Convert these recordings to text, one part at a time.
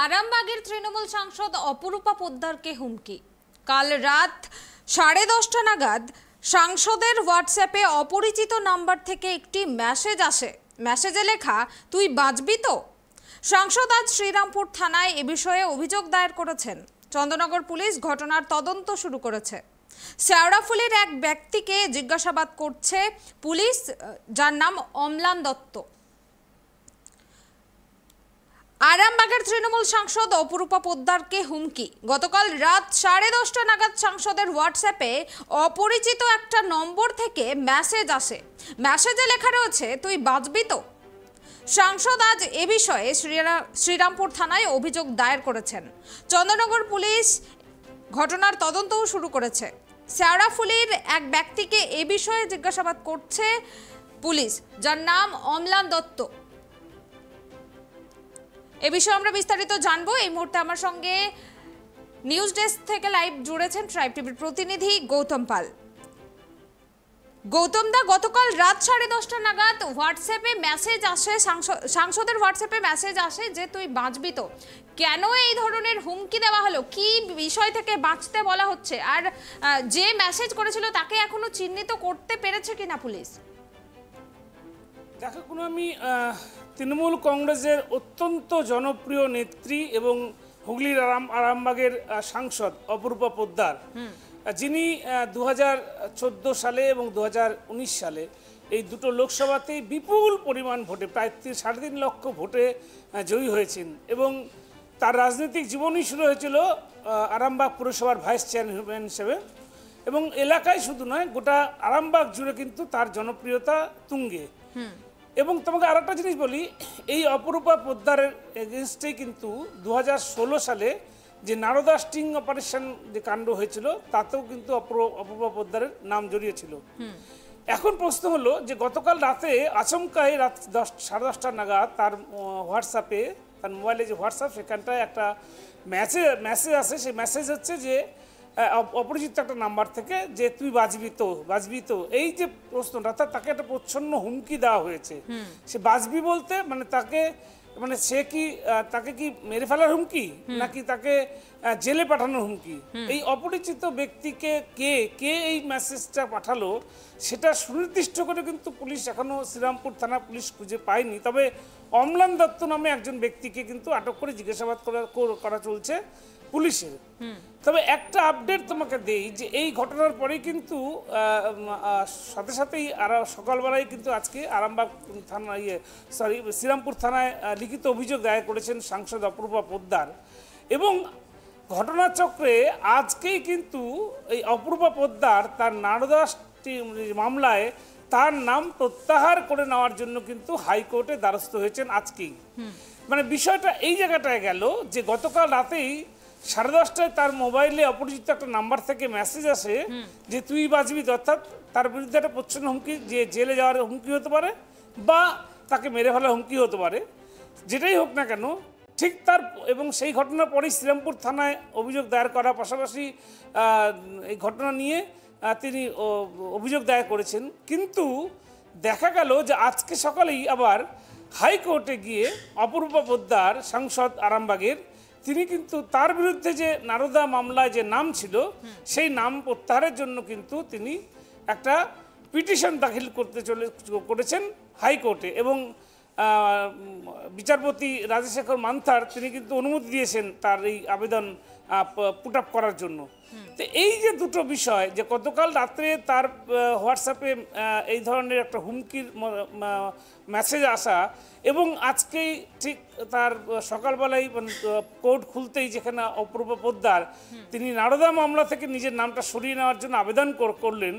আরামবাগের তৃণমূল সাংসদ অপরূপা পোদ্দারকে হুমকি। কাল রাত 10:30 নাগাদ সাংসদের হোয়াটসঅ্যাপে অপরিচিত নাম্বার থেকে একটি মেসেজ আসে। মেসেজে লেখা, তুই বাঁচবি তো। সাংসদ আজ শ্রীরামপুর থানায় এ বিষয়ে অভিযোগ দায়ের করেছেন। চন্দননগর পুলিশ ঘটনার তদন্ত শুরু করেছে। শেওড়াফুলির এক ব্যক্তিকে জিজ্ঞাসাবাদ করছে পুলিশ, যার নাম অম্লান দত্ত। আরামবাগের তৃণমূল সাংসদ অপরূপা পোদ্দারকে হুমকি। গতকাল রাত 10:30 নাগাদ সাংসদের হোয়াটসঅ্যাপে অপরিচিত একটা নম্বর থেকে মেসেজ আসে। মেসেজে লেখা রয়েছে, তুই বাঁচবি তো। সাংসদ আজ এ বিষয়ে শ্রীরামপুর থানায় অভিযোগ দায়ের করেছেন। চন্দননগর পুলিশ ঘটনার তদন্তও শুরু করেছে। শেওড়াফুলির এক ব্যক্তিকে এ বিষয়ে জিজ্ঞাসাবাদ করছে পুলিশ, যার নাম অম্লান দত্ত। এ বিষয়ে আমরা বিস্তারিত জানবো। এই মুহূর্তে আমার সঙ্গে নিউজ ডেস্ক থেকে লাইভ জুড়েছেন ট্রাইব টিভির প্রতিনিধি গৌতম পাল। গৌতম দা, গতকাল রাত 10:30 নাগাদ হোয়াটসঅ্যাপে মেসেজ আসে, সাংসদের হোয়াটসঅ্যাপে মেসেজ আসে যে তুই বাঁচবি তো। কেন এই ধরনের হুমকি দেওয়া হলো? কি বিষয় থেকে বাঁচতে বলা হচ্ছে? আর যে মেসেজ করেছিল তাকে এখনো চিহ্নিত করতে পেরেছে কিনা পুলিশ? দেখো, আমি তৃণমূল কংগ্রেসের অত্যন্ত জনপ্রিয় নেত্রী এবং হুগলির আরামবাগের সাংসদ অপরূপা পোদ্দার, যিনি 2014 সালে এবং 2019 সালে এই দুটো লোকসভাতেই বিপুল পরিমাণ ভোটে, প্রায় 3.5 লক্ষ ভোটে জয়ী হয়েছেন এবং তার রাজনৈতিক জীবনই শুরু হয়েছিল আরামবাগ পুরসভার ভাইস চেয়ারম্যান হিসেবে। এবং এলাকায় শুধু নয়, গোটা আরামবাগ জুড়ে কিন্তু তার জনপ্রিয়তা তুঙ্গে। এবং তোমাকে আর একটা জিনিস বলি, এই অপরূপা পোদ্দারের এগেনস্টেই কিন্তু 2016 সালে যে নারদা স্টিং অপারেশন যে কাণ্ড হয়েছিল, তাতেও কিন্তু অপরূপা পোদ্দারের নাম জড়িয়েছিল। এখন প্রশ্ন হলো যে গতকাল রাতে আচমকায় রাত 10:30 নাগাদ তার হোয়াটসঅ্যাপে, তার মোবাইলে যে হোয়াটসঅ্যাপ, সেখানটায় একটা মেসেজ আসে। সেই মেসেজ হচ্ছে যে অপরিচিত একটা নাম্বার থেকে যে তুই বাঁচবি তো। এই যে প্রশ্নটা, তাকে একটা প্রচ্ছন্ন হুমকি দেওয়া হয়েছে। সে বাঁচবি বলতে মানে সে কি তাকে কি মেরে ফেলার হুমকি, নাকি তাকে জেলে পাঠানোর হুমকি? এই অপরিচিত ব্যক্তিকে কে এই মেসেজটা পাঠালো সেটা সুনির্দিষ্ট করে কিন্তু পুলিশ এখনো শ্রীরামপুর থানা পুলিশ খুঁজে পায়নি। তবে অম্লান দত্ত নামে একজন ব্যক্তিকে কিন্তু আটক করে জিজ্ঞাসাবাদ করা চলছে পুলিশের। তবে একটা আপডেট তোমাকে দেই যে এই ঘটনার পরেই কিন্তু সাথে সাথেই সকালবেলায় কিন্তু আজকে আরামবাগ থানা শ্রীরামপুর থানায় লিখিত অভিযোগ দায়ের করেছেন সাংসদ অপরূপা পোদ্দার। এবং ঘটনাচক্রে আজকেই কিন্তু এই অপরূপা পোদ্দার তার নারদা মামলায় তার নাম প্রত্যাহার করে নেওয়ার জন্য কিন্তু হাইকোর্টে দ্বারস্থ হয়েছেন আজকেই। মানে বিষয়টা এই জায়গাটায় গেল যে গতকাল রাতেই 10:30টায় তার মোবাইলে অপরিচিত একটা নাম্বার থেকে মেসেজ আসে যে তুই বাঁচবি, অর্থাৎ তার বিরুদ্ধে একটা প্রচ্ছন্ন হুমকি, যে জেলে যাওয়ার হুমকি হতে পারে বা তাকে মেরে ফেলার হুমকি হতে পারে। যেটাই হোক না কেন, ঠিক তার এবং সেই ঘটনার পরেই শ্রীরামপুর থানায় অভিযোগ দায়ের করার পাশাপাশি এই ঘটনা নিয়ে তিনি অভিযোগ দায়ের করেছেন। কিন্তু দেখা গেল যে আজকে সকালেই আবার হাইকোর্টে গিয়ে অপরূপা পোদ্দার, সাংসদ আরামবাগের, তিনি কিন্তু তার বিরুদ্ধে যে নারদা মামলায় যে নাম ছিল সেই নাম প্রত্যাহারের জন্য কিন্তু তিনি একটা পিটিশন দাখিল করেছেন হাইকোর্টে। এবং বিচারপতি রাজশেখর মান্থার তিনি কিন্তু অনুমতি দিয়েছেন তার এই আবেদন পুট আপ করার জন্য। তো এই যে দুটো বিষয়, যে গতকাল রাত্রে তার হোয়াটসঅ্যাপে এই ধরনের একটা হুমকির মেসেজ আসা, এবং আজকেই ঠিক তার সকালবেলায় কোর্ট খুলতেই যেখানে অপরূপা পোদ্দার তিনি নারদা মামলা থেকে নিজের নামটা সরিয়ে নেওয়ার জন্য আবেদন করলেন,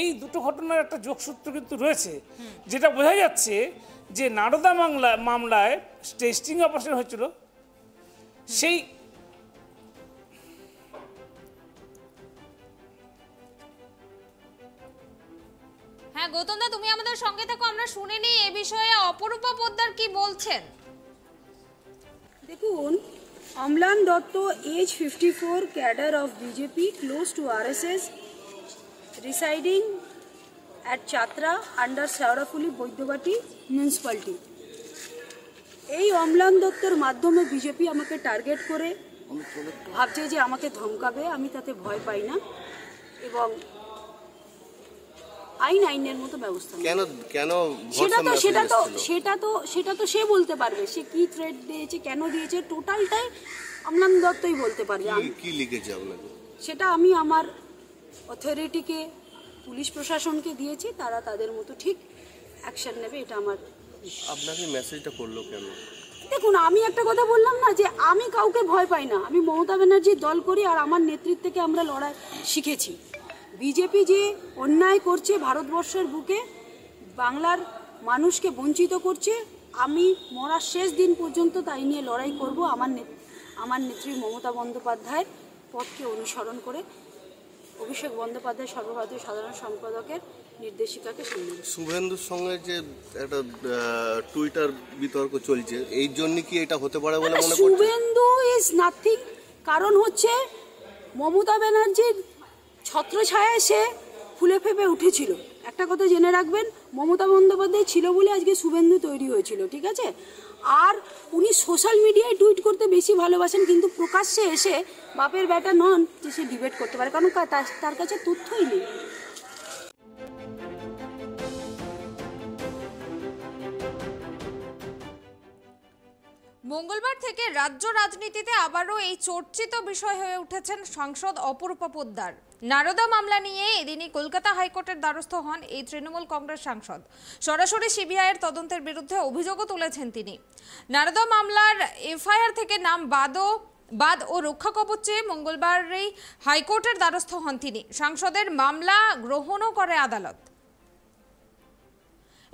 এই দুটো ঘটনার একটা যোগসূত্র কিন্তু রয়েছে। যেটা বোঝা যাচ্ছে যে নারদা মামলায় টেস্টিং অপারেশন হয়েছিল, সেই গৌতম দা, তুমি আমাদের সঙ্গে থাকো, আমরা শুনে নিই এ বিষয়ে অপরূপা পোদ্দার কি বলছেন। দেখুন, Amlan Dutta, age 54, cadre of BJP, close to RSS, residing at Chatra under Sheoraphuli Baidyabati municipality. এই অম্লান দত্তর মাধ্যমে বিজেপি আমাকে টার্গেট করে ভাবছে যে আমাকে ধমকাবে, আমি তাতে ভয় পাই না এবং আইনের মতো ব্যবস্থা নেব। কেন কেন সেটা তো সে বলতে পারবে, সে কি থ্রেট দিয়েছে, কেন দিয়েছে, টোটালটাই অম্লান দত্তই বলতে পারবে। কি লিখেছে আপনাকে? সেটা আমি আমার অথরিটিকে, পুলিশ প্রশাসনকে দিয়েছি, তারা তাদের মতো ঠিক অ্যাকশন নেবে, এটা আমার। আপনাকে মেসেজটা করলো কেন? দেখুন, আমি একটা কথা বললাম না যে আমি কাউকে ভয় পাই না, আমি মমতা ব্যানার্জির দল করি আর আমার নেতৃত্বে আমরা লড়াই শিখেছি। বিজেপি যে অন্যায় করছে ভারতবর্ষের বুকে, বাংলার মানুষকে বঞ্চিত করছে, আমি মরার শেষ দিন পর্যন্ত তাই নিয়ে লড়াই করব। আমার নেত্রী মমতা বন্দ্যোপাধ্যায়ের পথকে অনুসরণ করে, অভিষেক বন্দ্যোপাধ্যায় সর্বভারতীয় সাধারণ সম্পাদকের নির্দেশিকাকে সামনে। শুভেন্দুর সঙ্গে যে একটা টুইটার বিতর্ক চলছে, এই জন্য কি এটা হতে পারে বলে মনে করছেন? Suvendu is nothing. কারণ হচ্ছে মমতা ব্যানার্জির ছত্রছায়ায় সে ফুলে ফেপে উঠেছিল। একটা কথা জেনে রাখবেন, মমতা বন্দ্যোপাধ্যায় ছিল বলে আজকে শুভেন্দু তৈরি হয়েছিল, ঠিক আছে? আর উনি সোশ্যাল মিডিয়ায় টুইট করতে বেশি ভালোবাসেন, কিন্তু প্রকাশ্যে এসে বাপের বেটা নন যে সে ডিবেট করতে পারে, কারণ তার কাছে তথ্যই নেই। মঙ্গলবার থেকে রাজ্য রাজনীতিতে আবারও এই চর্চিত বিষয় হয়ে উঠেছেন সাংসদ অপরূপা পোদ্দার। নারদা মামলা নিয়ে এদিনই কলকাতা হাইকোর্টের দ্বারস্থ হন এই তৃণমূল কংগ্রেস সাংসদ। সরাসরি সিবিআইয়ের তদন্তের বিরুদ্ধে অভিযোগও তুলেছেন তিনি। নারদা মামলার এফআইআর থেকে নাম বাদ ও রক্ষা কবচ চেয়ে মঙ্গলবারই হাইকোর্টের দ্বারস্থ হন তিনি। সাংসদের মামলা গ্রহণও করে আদালত।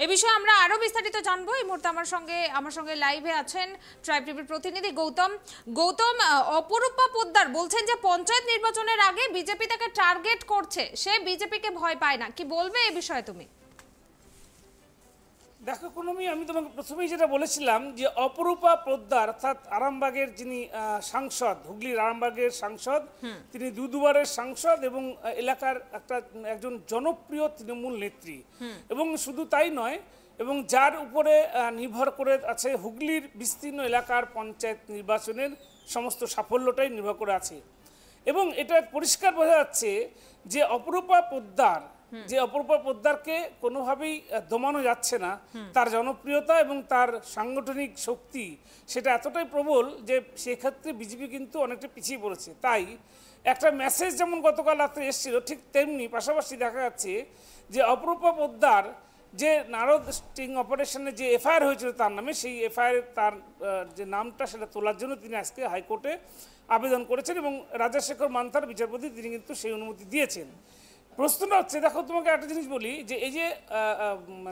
এ বিষয়ে আমরা আরো বিস্তারিত জানবো। এই মুহূর্তে আমার সঙ্গে লাইভে আছেন ট্রাইব টিভির প্রতিনিধি গৌতম। অপরূপা পোদ্দার বলছেন যে পঞ্চায়েত নির্বাচনের আগে বিজেপি তাকে টার্গেট করছে, সে বিজেপিকে ভয় পায় না। কি বলবে এই বিষয়ে তুমি? দেখো কুনমি, আমি তোমাকে প্রথমেই যেটা বলেছিলাম যে অপরূপা পোদ্দার অর্থাৎ আরামবাগের যিনি সাংসদ, হুগলির আরামবাগের সাংসদ, তিনি দুবারের সাংসদ এবং এলাকার একজন জনপ্রিয় তৃণমূল নেত্রী। এবং শুধু তাই নয়, এবং যার উপরে নির্ভর করে আছে হুগলির বিস্তীর্ণ এলাকার পঞ্চায়েত নির্বাচনের সমস্ত সাফল্যটাই নির্ভর করে আছে। এবং এটা পরিষ্কার বোঝা যাচ্ছে যে অপরূপা পোদ্দারকে কোনোভাবেই দমানো যাচ্ছে না। তার জনপ্রিয়তা এবং তার সাংগঠনিক শক্তি সেটা এতটাই প্রবল যে সেক্ষেত্রে বিজেপি কিন্তু অনেকটা পিছিয়ে পড়েছে। তাই একটা মেসেজ যেমন গতকাল রাত্রে এসেছিল, ঠিক তেমনি পাশাপাশি দেখা যাচ্ছে যে অপরূপা পোদ্দার যে নারদ স্টিং অপারেশনে যে এফআইআর হয়েছিল তার নামে, সেই এফআইআর তার যে নামটা সেটা তোলার জন্য তিনি আজকে হাইকোর্টে আবেদন করেছেন এবং রাজাশেখর মান্থার বিচারপতি তিনি কিন্তু সেই অনুমতি দিয়েছেন। প্রশ্নটা হচ্ছে, দেখো তোমাকে একটা জিনিস বলি যে এই যে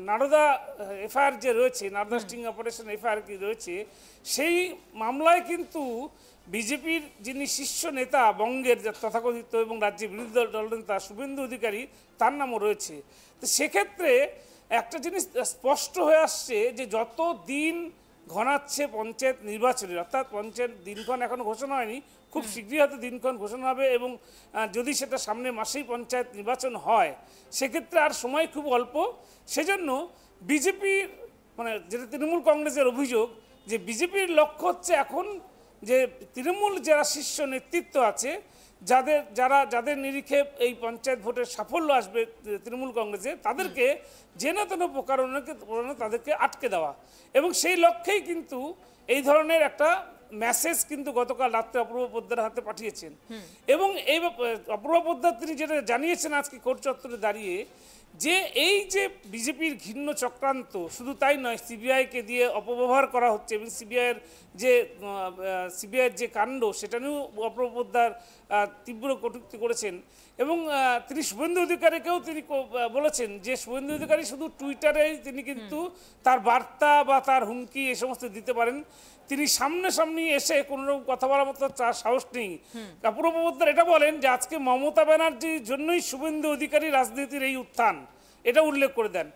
নারদা এফআইআর যে রয়েছে, নারদা স্টিং অপারেশন এফআইআর কি রয়েছে, সেই মামলায় কিন্তু বিজেপির যিনি শীর্ষ নেতা বঙ্গের তথাকথিত এবং রাজ্যের বিরোধী দলনেতা শুভেন্দু অধিকারী, তার নামও রয়েছে। তো সেক্ষেত্রে একটা জিনিস স্পষ্ট হয়ে আসছে যে যত দিন ঘনাচ্ছে পঞ্চায়েত নির্বাচনের, অর্থাৎ পঞ্চায়েত দিনক্ষণ এখনো ঘোষণা হয়নি, খুব শীঘ্রই হয়তো দিনক্ষণ ঘোষণা হবে এবং যদি সেটা সামনে মাসেই পঞ্চায়েত নির্বাচন হয় সেক্ষেত্রে আর সময় খুব অল্প। সেজন্য বিজেপির যেটা তৃণমূল কংগ্রেসের অভিযোগ যে বিজেপির লক্ষ্য হচ্ছে এখন যে তৃণমূল যারা শীর্ষ নেতৃত্ব আছে, যাদের নিরিখে এই পঞ্চায়েত ভোটের সাফল্য আসবে তৃণমূল কংগ্রেসে, তাদেরকে যেন তেন প্রকারণে তাদেরকে আটকে দেওয়া। এবং সেই লক্ষ্যেই কিন্তু এই ধরনের একটা মেসেজ কিন্তু গতকাল রাত্রে অপূর্ব পোদ্দার হাতে পাঠিয়েছেন। এবং এই অপূর্ব পোদ্দার তিনি যেটা জানিয়েছেন আজকে কোর্ট চত্বরে দাঁড়িয়ে, যে এই যে বিজেপির ঘৃণ্য চক্রান্ত, শুধু তাই নয়, সিবিআইকে দিয়ে অপব্যবহার করা হচ্ছে এবং সিবিআইয়ের যে কাণ্ড সেটা নিয়েও অপূর্ব পোদ্দার তীব্র কটূক্তি করেছেন। এবং তিনি শুভেন্দু অধিকারীকেও তিনি বলেছেন যে শুভেন্দু অধিকারী শুধু টুইটারেই তিনি কিন্তু তার বার্তা বা তার হুমকি এই সমস্ত দিতে পারেন, তিনি সামনাসামনি এসে কোনোরকম কথা বলার মতো তার সাহস নেই। অপূর্ব পোদ্দার এটা বলেন যে আজকে মমতা ব্যানার্জির জন্যই শুভেন্দু অধিকারী রাজনীতির এই উত্থান, এটা উল্লেখ করে দেন।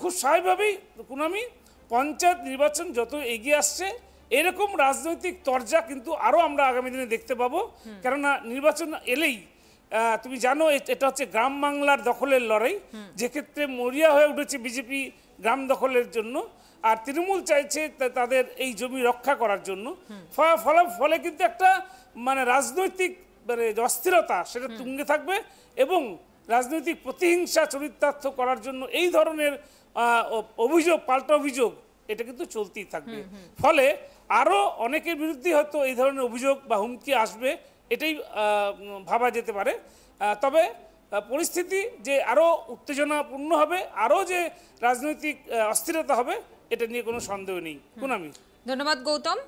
খুব স্বাভাবিকভাবেই কুনামি, পঞ্চায়েত নির্বাচন যত এগিয়ে আসছে এরকম রাজনৈতিক তরজা কিন্তু আরও আমরা আগামী দিনে দেখতে পাবো। কেননা নির্বাচন এলেই তুমি জানো এটা হচ্ছে গ্রাম বাংলার দখলের লড়াই, যেক্ষেত্রে মরিয়া হয়ে উঠেছে বিজেপি গ্রাম দখলের জন্য। আর তৃণমূল চাইছে তাদের এই জমি রক্ষা করার জন্য। ফলে কিন্তু একটা মানে রাজনৈতিক মানে অস্থিরতা সেটা তুঙ্গে থাকবে এবং রাজনৈতিক প্রতিহিংসা চরিতার্থ করার জন্য এই ধরনের অভিযোগ, পাল্টা অভিযোগ এটা কিন্তু চলতেই থাকবে। ফলে আরও অনেকের বিরুদ্ধে হয়তো এই ধরনের অভিযোগ বা হুমকি আসবে, এটাই ভাবা যেতে পারে। তবে পরিস্থিতি যে আরও উত্তেজনাপূর্ণ হবে, আরও যে রাজনৈতিক অস্থিরতা হবে, এটা নিয়ে কোনো সন্দেহ নেই। পুনামি, ধন্যবাদ গৌতম।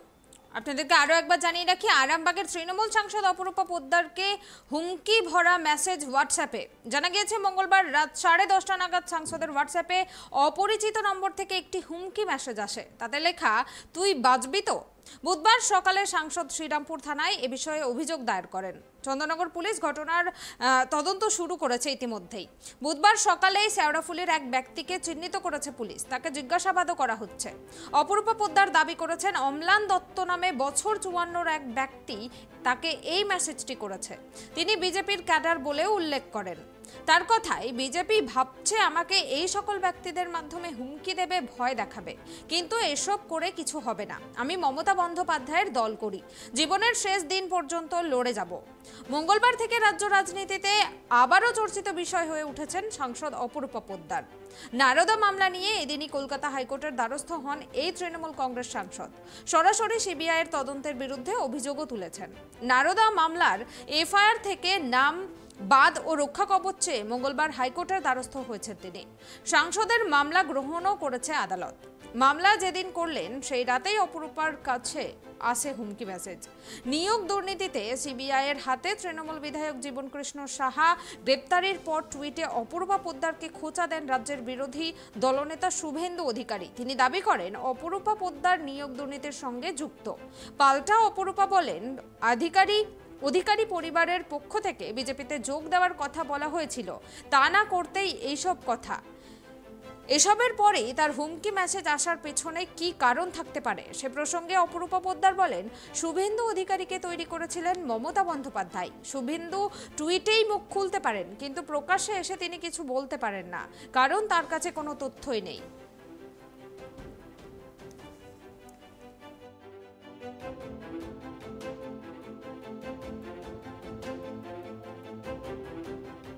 আপনাদেরকে আরও একবার জানিয়ে রাখি, আরামবাগের তৃণমূল সাংসদ অপরূপা পোদ্দারকে হুমকি ভরা মেসেজ হোয়াটসঅ্যাপে। জানা গিয়েছে মঙ্গলবার রাত 10:30 নাগাদ সাংসদের হোয়াটসঅ্যাপে অপরিচিত নম্বর থেকে একটি হুমকি মেসেজ আসে। তাতে লেখা, তুই বাঁচবি তো। বুধবার সকালে সাংসদ শ্রীরামপুর থানায় এ বিষয়ে অভিযোগ দায়ের করেন। চন্দননগর পুলিশ ঘটনার তদন্ত শুরু করেছে ইতিমধ্যেই। বুধবার সকালেই শেওড়াফুলির এক ব্যক্তিকে চিহ্নিত করেছে পুলিশ, তাকে জিজ্ঞাসাবাদও করা হচ্ছে। অপরূপা পোদ্দার দাবি করেছেন অম্লান দত্ত নামে বছর 54 এক ব্যক্তি তাকে এই মেসেজটি করেছে। তিনি বিজেপির ক্যাডার বলেও উল্লেখ করেন। তার কথায়, বিজেপি ভাবছে আমাকে এই সকল ব্যক্তিদের মাধ্যমে হুমকি দেবে, ভয় দেখাবে, কিন্তু এসব করে কিছু হবে না। আমি মমতা বন্দ্যোপাধ্যায়ের দল করি, জীবনের শেষ দিন পর্যন্ত লড়ে যাব। মঙ্গলবার থেকে রাজ্য রাজনীতিতে আবারও চর্চিত বিষয় হয়ে উঠেছেন সাংসদ অপরূপা পোদ্দার। নারদা মামলা নিয়ে এদিনই কলকাতা হাইকোর্টের দ্বারস্থ হন এই তৃণমূল কংগ্রেস সাংসদ। সরাসরি সিবিআইয়ের তদন্তের বিরুদ্ধে অভিযোগও তুলেছেন। নারদা মামলার এফআইআর থেকে নাম বাদ ও রক্ষা কবচ চেয়ে মঙ্গলবার হাইকোর্টের দ্বারস্থ হয়েছেন তিনি। সাংসদের মামলা গ্রহণও করেছে আদালত। মামলা যেদিন করলেন সেই রাতেই অপরূপার কাছে আসে হুমকি মেসেজ। নিয়োগ দুর্নীতিতে সিবিআইয়ের হাতে তৃণমূল বিধায়ক জীবন কৃষ্ণ সাহা গ্রেপ্তারির পর টুইটে অপরূপা পোদ্দারকে খোঁচা দেন রাজ্যের বিরোধী দলনেতা শুভেন্দু অধিকারী। তিনি দাবি করেন অপরূপা পোদ্দার নিয়োগ দুর্নীতির সঙ্গে যুক্ত। পাল্টা অপরূপা বলেন, অধিকারী পরিবারের পক্ষ থেকে বিজেপিতে যোগ দেওয়ার কথা বলা হয়েছিল, তা না করতেই এইসব কথা। এসবের পরেই তার হুমকি মেসেজ আসার পেছনে কি কারণ থাকতে পারে সে প্রসঙ্গে অপরূপা পোদ্দার বলেন, শুভেন্দু অধিকারীকে তৈরি করেছিলেন মমতা বন্দ্যোপাধ্যায়। শুভেন্দু টুইটেই মুখ খুলতে পারেন, কিন্তু প্রকাশ্যে এসে তিনি কিছু বলতে পারেন না, কারণ তার কাছে কোনো তথ্যই নেই।